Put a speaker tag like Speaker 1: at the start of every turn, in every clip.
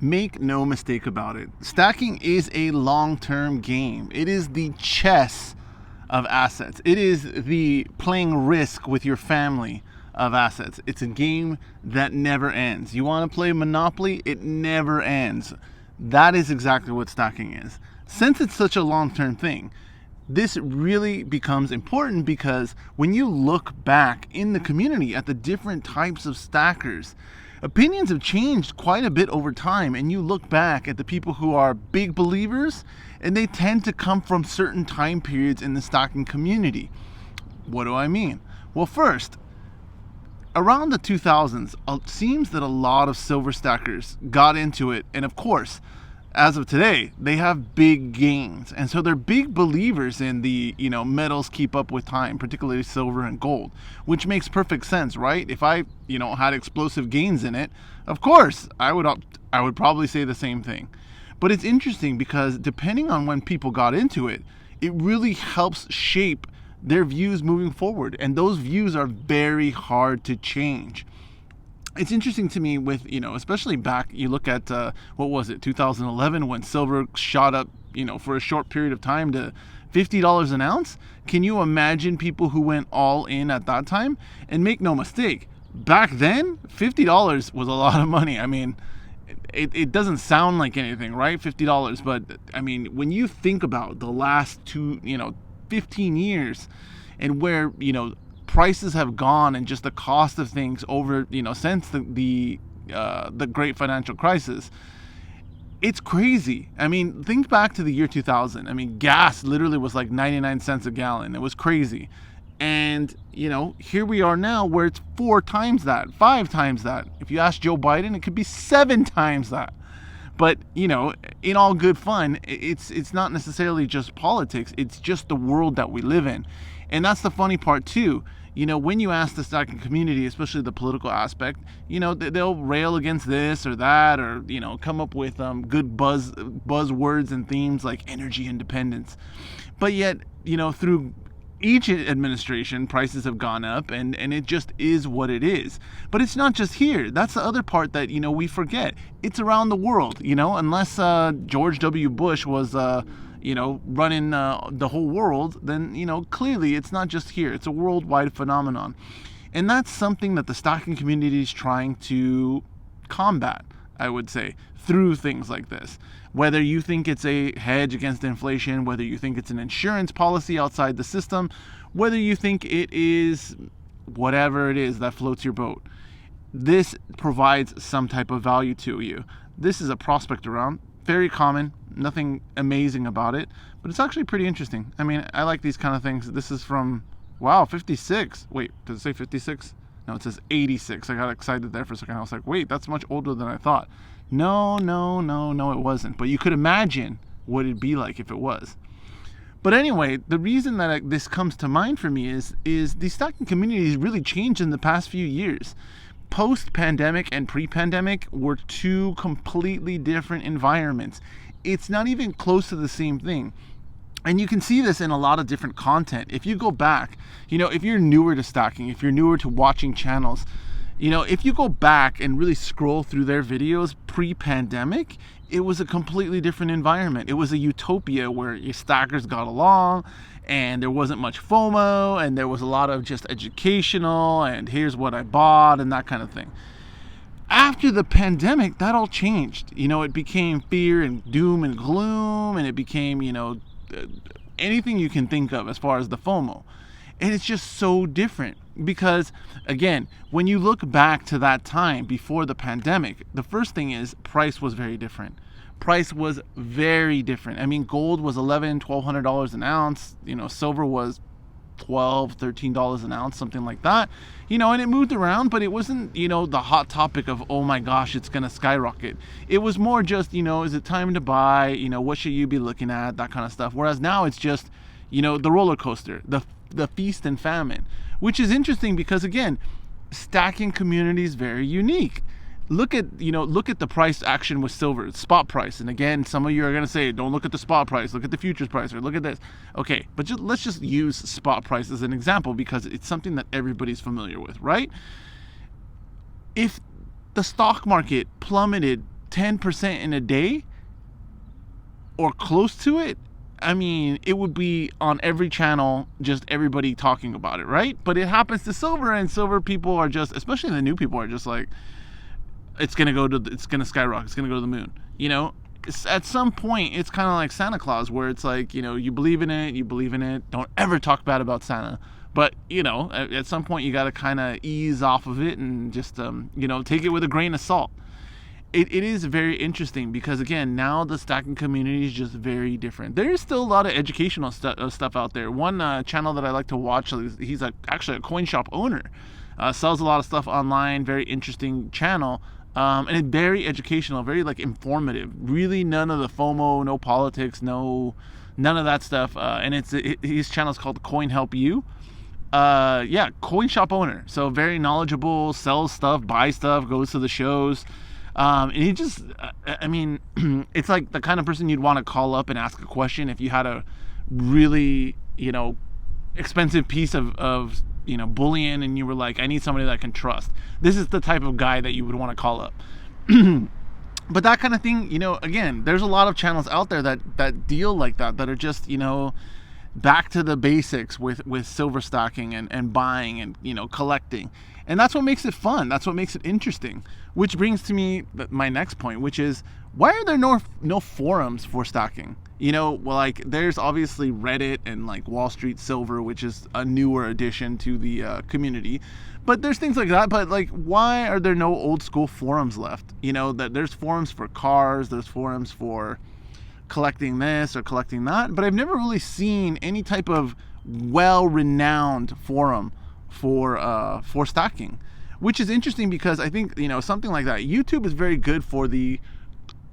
Speaker 1: Make no mistake about it. Stacking is a long-term game. It is the chess of assets. It is the playing Risk with your family of assets. It's a game that never ends. You want to play Monopoly? It never ends. That is exactly what stacking is. Since it's such a long-term thing, this really becomes important because when you look back in the community at the different types of stackers, opinions have changed quite a bit over time, and you look back at the people who are big believers, and they tend to come from certain time periods in the stacking community. What do I mean? Well, first, around the 2000s, it seems that a lot of silver stackers got into it, and of course, as of today, they have big gains. And so they're big believers in the, metals keep up with time, particularly silver and gold, which makes perfect sense, right? If I, had explosive gains in it, of course, I would probably say the same thing. But it's interesting because depending on when people got into it, it really helps shape their views moving forward. And those views are very hard to change. It's interesting to me with, especially back, you look at, 2011 when silver shot up, for a short period of time to $50 an ounce. Can you imagine people who went all in at that time? And make no mistake, back then, $50 was a lot of money. I mean, it doesn't sound like anything, right? $50. But I mean, when you think about the last 15 years and where, prices have gone and just the cost of things over, since the great financial crisis, it's crazy. I mean, think back to the year 2000. I mean, gas literally was like 99 cents a gallon. It was crazy. And, here we are now where it's 4 times that, 5 times that. If you ask Joe Biden, it could be 7 times that. But, in all good fun, it's not necessarily just politics. It's just the world that we live in. And that's the funny part too. When you ask the stacking community, especially the political aspect, they'll rail against this or that, or, come up with good buzzwords and themes like energy independence. But yet, through each administration, prices have gone up, and it just is what it is. But it's not just here. That's the other part that, we forget. It's around the world, unless George W. Bush was running the whole world, then, clearly it's not just here. It's a worldwide phenomenon. And that's something that the stacking community is trying to combat, I would say, through things like this. Whether you think it's a hedge against inflation, whether you think it's an insurance policy outside the system, whether you think it is whatever it is that floats your boat, this provides some type of value to you. This is a prospect around, very common, nothing amazing about it, but it's actually pretty interesting. I mean, I like these kind of things. This is from, 56. Wait, does it say 56? No, it says 86. I got excited there for a second. I was like, wait, that's much older than I thought. No, it wasn't. But you could imagine what it'd be like if it was. But anyway, the reason that this comes to mind for me is the stacking community has really changed in the past few years. Post-pandemic and pre-pandemic were 2 completely different environments. It's not even close to the same thing. And you can see this in a lot of different content. If you go back, if you're newer to stacking, if you're newer to watching channels, if you go back and really scroll through their videos pre-pandemic, it was a completely different environment. It was a utopia where your stackers got along and there wasn't much FOMO and there was a lot of just educational and here's what I bought and that kind of thing. After the pandemic, that all changed. It became fear and doom and gloom, and it became, anything you can think of as far as the FOMO. And it's just so different because, again, when you look back to that time before the pandemic, the first thing is price was very different. Price was very different. I mean, gold was $1,100, $1,200 an ounce. Silver was $12, $13 an ounce, something like that. And it moved around, but it wasn't, the hot topic of, oh my gosh, it's going to skyrocket. It was more just, is it time to buy? What should you be looking at? That kind of stuff. Whereas now it's just, the roller coaster, the feast and famine, which is interesting because, again, stacking community is very unique. Look at the price action with silver, spot price. And again, some of you are going to say, don't look at the spot price, look at the futures price, or look at this. Okay, but let's just use spot price as an example because it's something that everybody's familiar with, right? If the stock market plummeted 10% in a day or close to it, I mean, it would be on every channel, just everybody talking about it, right? But it happens to silver, and silver people are just, especially the new people, are just like, it's gonna skyrocket, it's gonna go to the moon. At some point, it's kind of like Santa Claus, where it's like, you believe in it. Don't ever talk bad about Santa. But, at some point, you got to kind of ease off of it and just, take it with a grain of salt. It is very interesting because, again, now the stacking community is just very different. There is still a lot of educational stuff out there. One channel that I like to watch, he's actually a coin shop owner, sells a lot of stuff online, very interesting channel, and it's very educational, very informative. Really none of the FOMO, no politics, none of that stuff. And his channel is called CoinHelpU. Coin shop owner. So very knowledgeable, sells stuff, buys stuff, goes to the shows. And he just, it's like the kind of person you'd want to call up and ask a question if you had a really, expensive piece of bullion, and you were like, I need somebody that I can trust. This is the type of guy that you would want to call up. But that kind of thing, again, there's a lot of channels out there that deal like that are just, back to the basics with silver stacking and buying and, collecting. And that's what makes it fun. That's what makes it interesting. Which brings to me my next point, which is, why are there no forums for stacking? There's obviously Reddit and Wall Street Silver, which is a newer addition to the community. But there's things like that. But why are there no old school forums left? That there's forums for cars, there's forums for collecting this or collecting that, but I've never really seen any type of well-renowned forum for stacking, which is interesting because I think something like that. YouTube is very good for the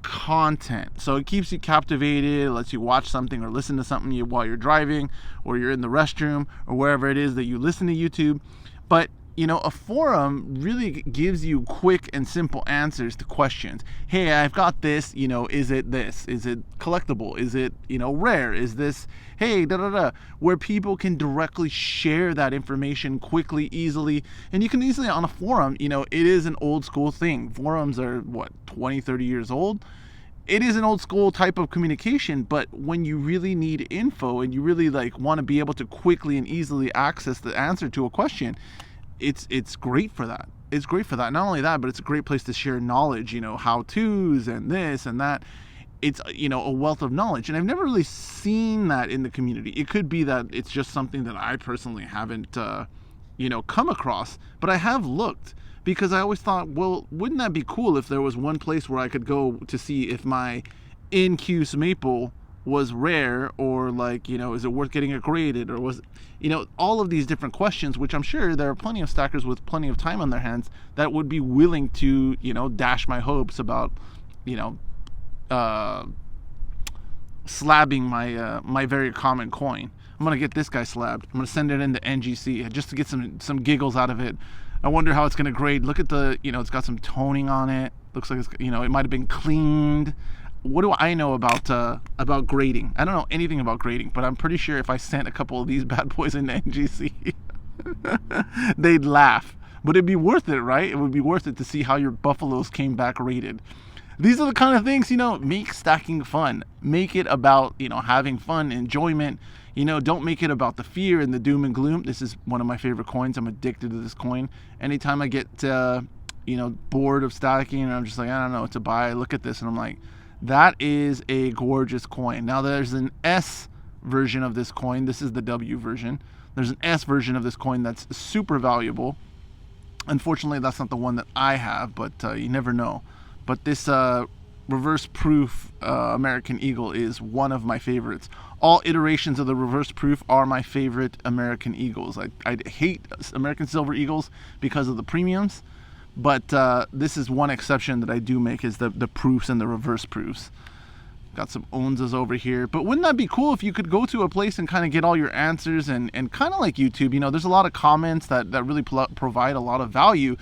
Speaker 1: content, so it keeps you captivated, lets you watch something or listen to something while you're driving or you're in the restroom or wherever it is that you listen to YouTube. But a forum really gives you quick and simple answers to questions. Hey, I've got this, is it this? Is it collectible? Is it, rare? Is this, hey, where people can directly share that information quickly, easily. And you can easily, on a forum, it is an old school thing. Forums are, 20, 30 years old? It is an old school type of communication, but when you really need info and you really want to be able to quickly and easily access the answer to a question, it's great for that. It's great for that. Not only that, but it's a great place to share knowledge, how-tos and this and that. It's, a wealth of knowledge. And I've never really seen that in the community. It could be that it's just something that I personally haven't, come across. But I have looked, because I always thought, well, wouldn't that be cool if there was one place where I could go to see if my in-Q's maple was rare, or is it worth getting it graded, or was, all of these different questions, which I'm sure there are plenty of stackers with plenty of time on their hands that would be willing to, dash my hopes about, slabbing my very common coin. I'm going to get this guy slabbed. I'm going to send it into NGC just to get some giggles out of it. I wonder how it's going to grade. Look at the, it's got some toning on it. Looks like it's, it might have been cleaned. What do I know about grading? I don't know anything about grading, but I'm pretty sure if I sent a couple of these bad boys into NGC, they'd laugh. But it'd be worth it, right? It would be worth it to see how your buffaloes came back rated. These are the kind of things, make stacking fun. Make it about, having fun, enjoyment. Don't make it about the fear and the doom and gloom. This is one of my favorite coins. I'm addicted to this coin. Anytime I get, bored of stacking and I'm just like, I don't know what to buy, I look at this and I'm like, that is a gorgeous coin. Now there's an S version of this coin. This is the W version. There's an S version of this coin that's super valuable. Unfortunately, that's not the one that I have, but you never know. But this reverse proof American Eagle is one of my favorites. All iterations of the reverse proof are my favorite American Eagles. I hate American Silver Eagles because of the premiums. But this is one exception that I do make, is the proofs and the reverse proofs. Got some Onzas over here. But wouldn't that be cool if you could go to a place and kind of get all your answers, and kind of like YouTube, there's a lot of comments that really provide a lot of value.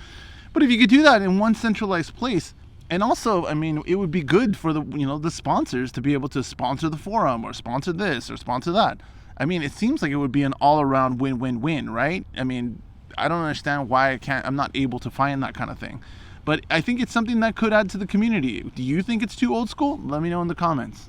Speaker 1: But if you could do that in one centralized place, and also, it would be good for the sponsors to be able to sponsor the forum, or sponsor this, or sponsor that. It seems like it would be an all-around win-win-win, right? I don't understand why I'm not able to find that kind of thing. But I think it's something that could add to the community. Do you think it's too old school? Let me know in the comments.